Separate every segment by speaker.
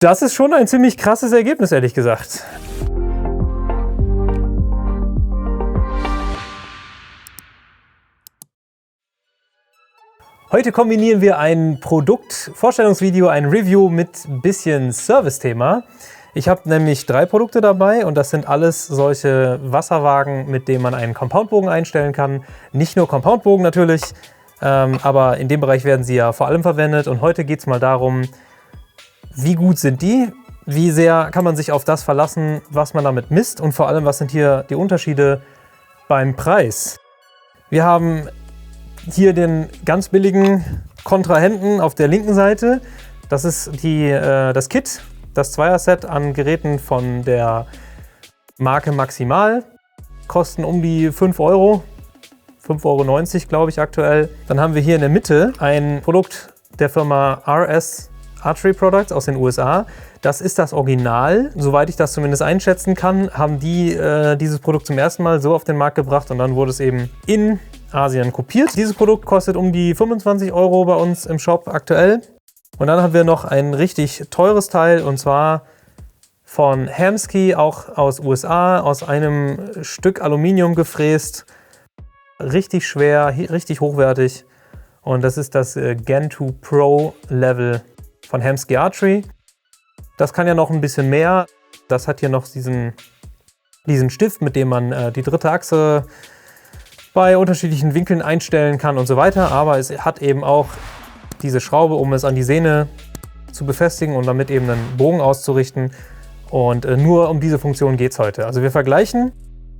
Speaker 1: Das ist schon ein ziemlich krasses Ergebnis, ehrlich gesagt. Heute kombinieren wir ein Produkt-Vorstellungsvideo, ein Review mit ein bisschen Service-Thema. Ich habe nämlich 3 Produkte dabei und das sind alles solche Wasserwagen, mit denen man einen Compoundbogen einstellen kann. Nicht nur Compoundbogen natürlich, aber in dem Bereich werden sie ja vor allem verwendet. Und heute geht es mal darum, wie gut sind die, wie sehr kann man sich auf das verlassen, was man damit misst und vor allem, was sind hier die Unterschiede beim Preis. Wir haben hier den ganz billigen Kontrahenten auf der linken Seite. Das ist das Kit, das Zweier-Set an Geräten von der Marke Maximal. Kosten um die 5 Euro, 5,90 Euro glaube ich aktuell. Dann haben wir hier in der Mitte ein Produkt der Firma RS Archery Products aus den USA. Das ist das Original. Soweit ich das zumindest einschätzen kann, haben die dieses Produkt zum ersten Mal so auf den Markt gebracht und dann wurde es eben in Asien kopiert. Dieses Produkt kostet um die 25 Euro bei uns im Shop aktuell. Und dann haben wir noch ein richtig teures Teil und zwar von Hamskea, auch aus USA, aus einem Stück Aluminium gefräst. Richtig schwer, richtig hochwertig. Und das ist das Gen 2 Pro Level von Hamskea Archery. Das kann ja noch ein bisschen mehr. Das hat hier noch diesen Stift, mit dem man die dritte Achse bei unterschiedlichen Winkeln einstellen kann und so weiter. Aber es hat eben auch diese Schraube, um es an die Sehne zu befestigen und damit eben einen Bogen auszurichten. Und nur um diese Funktion geht es heute. Also wir vergleichen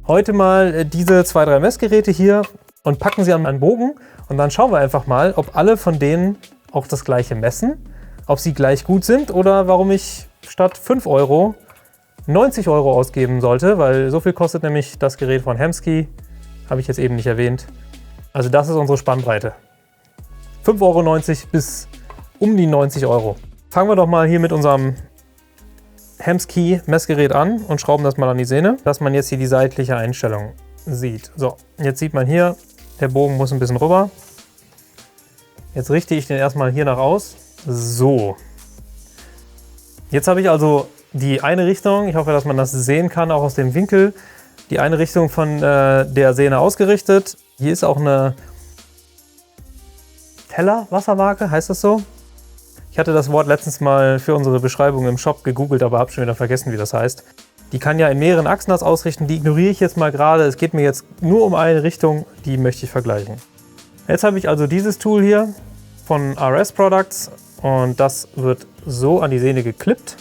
Speaker 1: heute mal diese 2, 3 Messgeräte hier und packen sie an einen Bogen. Und dann schauen wir einfach mal, ob alle von denen auch das gleiche messen, ob sie gleich gut sind oder warum ich statt 5 Euro 90 Euro ausgeben sollte, weil so viel kostet nämlich das Gerät von Hamskea. Habe ich jetzt eben nicht erwähnt. Also das ist unsere Spannbreite. 5,90 Euro bis um die 90 Euro. Fangen wir doch mal hier mit unserem Hamskea Messgerät an und schrauben das mal an die Sehne, dass man jetzt hier die seitliche Einstellung sieht. So, jetzt sieht man hier, der Bogen muss ein bisschen rüber. Jetzt richte ich den erstmal hier nach aus. So. Jetzt habe ich also die eine Richtung, ich hoffe, dass man das sehen kann, auch aus dem Winkel, die eine Richtung von der Sehne ausgerichtet. Hier ist auch eine Teller-Wasserwaage, heißt das so? Ich hatte das Wort letztens mal für unsere Beschreibung im Shop gegoogelt, aber habe schon wieder vergessen, wie das heißt. Die kann ja in mehreren Achsen das ausrichten, die ignoriere ich jetzt mal gerade. Es geht mir jetzt nur um eine Richtung, die möchte ich vergleichen. Jetzt habe ich also dieses Tool hier von RS Products und das wird so an die Sehne geklippt.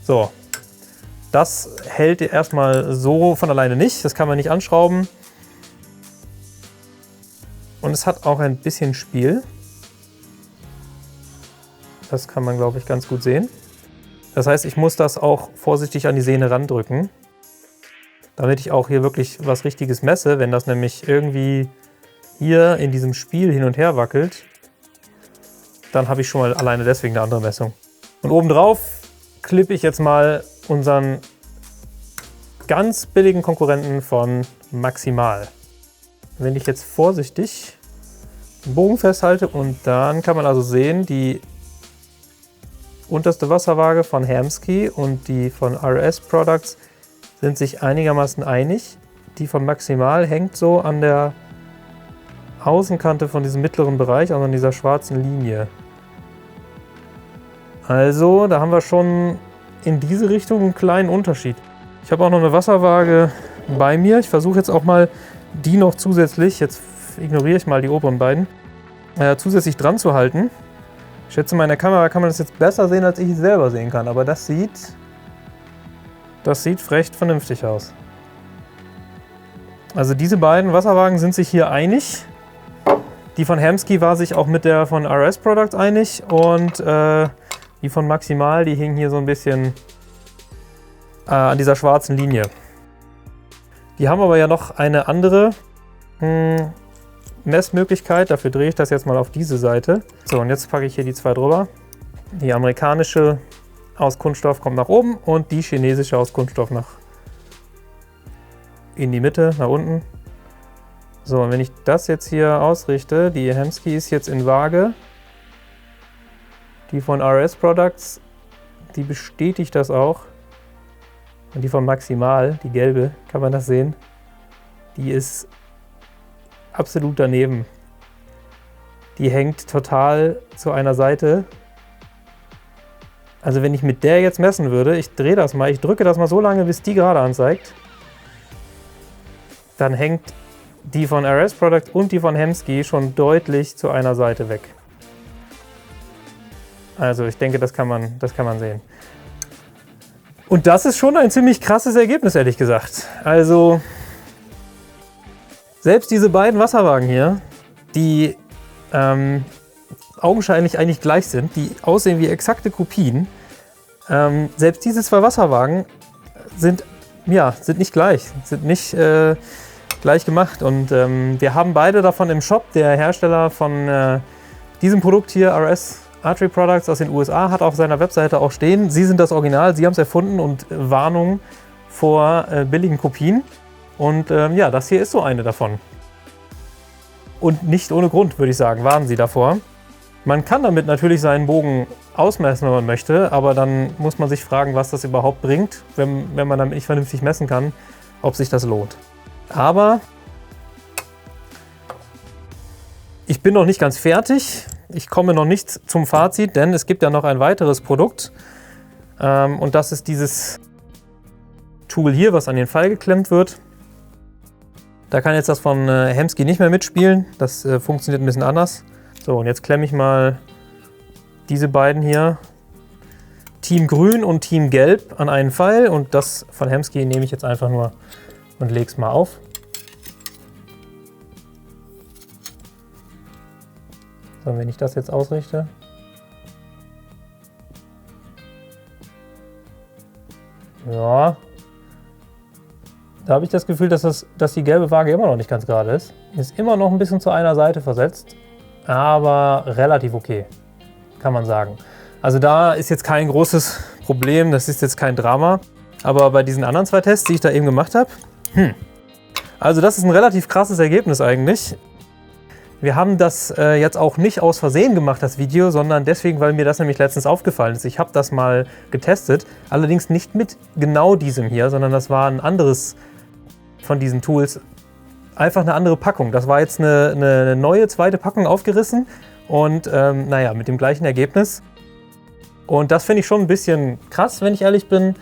Speaker 1: So, das hält erstmal so von alleine nicht, das kann man nicht anschrauben. Und es hat auch ein bisschen Spiel. Das kann man, glaube ich, ganz gut sehen. Das heißt, ich muss das auch vorsichtig an die Sehne randrücken, damit ich auch hier wirklich was Richtiges messe. Wenn das nämlich irgendwie hier in diesem Spiel hin und her wackelt, dann habe ich schon mal alleine deswegen eine andere Messung. Und obendrauf klippe ich jetzt mal unseren ganz billigen Konkurrenten von Maximal. Wenn ich jetzt vorsichtig den Bogen festhalte und dann kann man also sehen, die unterste Wasserwaage von Hamskea und die von RS Products sind sich einigermaßen einig. Die von Maximal hängt so an der Außenkante von diesem mittleren Bereich, also an dieser schwarzen Linie. Also, da haben wir schon in diese Richtung einen kleinen Unterschied. Ich habe auch noch eine Wasserwaage bei mir. Ich versuche jetzt auch mal die noch zusätzlich, jetzt ignoriere ich mal die oberen beiden, zusätzlich dran zu halten. Ich schätze, mal in der Kamera kann man das jetzt besser sehen, als ich es selber sehen kann. Aber das sieht recht vernünftig aus. Also diese beiden Wasserwagen sind sich hier einig. Die von Hamskea war sich auch mit der von RS Products einig und die von Maximal, die hing hier so ein bisschen an dieser schwarzen Linie. Die haben aber ja noch eine andere Messmöglichkeit. Dafür drehe ich das jetzt mal auf diese Seite. So, und jetzt packe ich hier die 2 drüber. Die amerikanische aus Kunststoff kommt nach oben und die chinesische aus Kunststoff in die Mitte, nach unten. So, und wenn ich das jetzt hier ausrichte, die Hamskea ist jetzt in Waage. Die von RS Products, die bestätigt das auch. Und die von Maximal, die gelbe, kann man das sehen? Die ist absolut daneben. Die hängt total zu einer Seite. Also wenn ich mit der jetzt messen würde, ich drehe das mal, ich drücke das mal so lange, bis die gerade anzeigt, dann hängt die von RS Product und die von Hemsky schon deutlich zu einer Seite weg. Also ich denke, das kann man sehen. Und das ist schon ein ziemlich krasses Ergebnis, ehrlich gesagt. Also selbst diese beiden Wasserwagen hier, die augenscheinlich eigentlich gleich sind, die aussehen wie exakte Kopien, selbst diese zwei Wasserwagen sind nicht gleich, sind nicht gleich gemacht. Und wir haben beide davon im Shop. Der Hersteller von diesem Produkt hier, RS Archery Products aus den USA, hat auf seiner Webseite auch stehen, sie sind das Original, sie haben es erfunden und Warnung vor billigen Kopien. Und ja, das hier ist so eine davon. Und nicht ohne Grund, würde ich sagen, warnen sie davor. Man kann damit natürlich seinen Bogen ausmessen, wenn man möchte, aber dann muss man sich fragen, was das überhaupt bringt, wenn man damit nicht vernünftig messen kann, ob sich das lohnt. Aber ich bin noch nicht ganz fertig. Ich komme noch nicht zum Fazit, denn es gibt ja noch ein weiteres Produkt. Und das ist dieses Tool hier, was an den Pfeil geklemmt wird. Da kann jetzt das von Hemsky nicht mehr mitspielen. Das funktioniert ein bisschen anders. So, und jetzt klemme ich mal diese beiden hier, Team Grün und Team Gelb, an einen Pfeil. Und das von Hemsky nehme ich jetzt einfach nur und lege es mal auf. So, wenn ich das jetzt ausrichte. Ja. Da habe ich das Gefühl, dass die gelbe Waage immer noch nicht ganz gerade ist. Ist immer noch ein bisschen zu einer Seite versetzt, aber relativ okay, kann man sagen. Also da ist jetzt kein großes Problem, das ist jetzt kein Drama. Aber bei diesen anderen zwei Tests, die ich da eben gemacht habe, also das ist ein relativ krasses Ergebnis eigentlich. Wir haben das jetzt auch nicht aus Versehen gemacht, das Video, sondern deswegen, weil mir das nämlich letztens aufgefallen ist. Ich habe das mal getestet, allerdings nicht mit genau diesem hier, sondern das war ein anderes von diesen Tools. Einfach eine andere Packung. Das war jetzt eine neue zweite Packung aufgerissen und naja, mit dem gleichen Ergebnis. Und das finde ich schon ein bisschen krass, wenn ich ehrlich bin,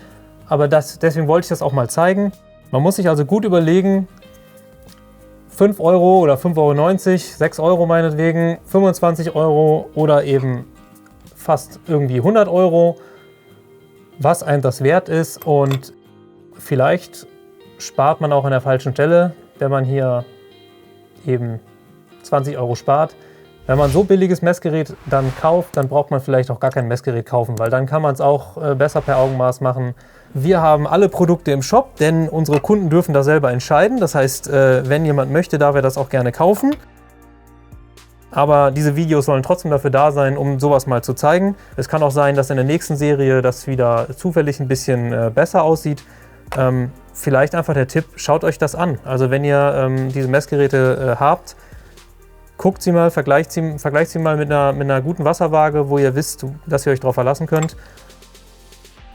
Speaker 1: aber deswegen wollte ich das auch mal zeigen. Man muss sich also gut überlegen, 5 Euro oder 5,90 Euro, 6 Euro meinetwegen, 25 Euro oder eben fast irgendwie 100 Euro, was einem das wert ist. Und vielleicht spart man auch an der falschen Stelle, wenn man hier eben 20 Euro spart. Wenn man so billiges Messgerät dann kauft, dann braucht man vielleicht auch gar kein Messgerät kaufen, weil dann kann man es auch besser per Augenmaß machen. Wir haben alle Produkte im Shop, denn unsere Kunden dürfen da selber entscheiden. Das heißt, wenn jemand möchte, darf er das auch gerne kaufen. Aber diese Videos sollen trotzdem dafür da sein, um sowas mal zu zeigen. Es kann auch sein, dass in der nächsten Serie das wieder zufällig ein bisschen besser aussieht. Vielleicht einfach der Tipp, schaut euch das an. Also wenn ihr diese Messgeräte habt, guckt sie mal, vergleicht sie mal mit einer guten Wasserwaage, wo ihr wisst, dass ihr euch darauf verlassen könnt,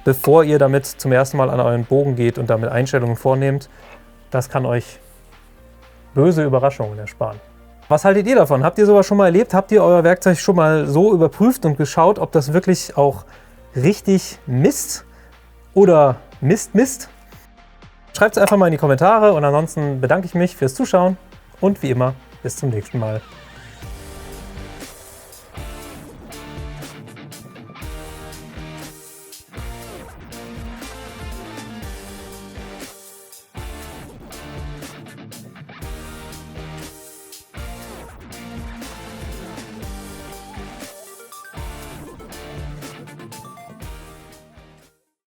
Speaker 1: bevor ihr damit zum ersten Mal an euren Bogen geht und damit Einstellungen vornehmt. Das kann euch böse Überraschungen ersparen. Was haltet ihr davon? Habt ihr sowas schon mal erlebt? Habt ihr euer Werkzeug schon mal so überprüft und geschaut, ob das wirklich auch richtig misst oder misst? Schreibt es einfach mal in die Kommentare und ansonsten bedanke ich mich fürs Zuschauen und wie immer bis zum nächsten Mal.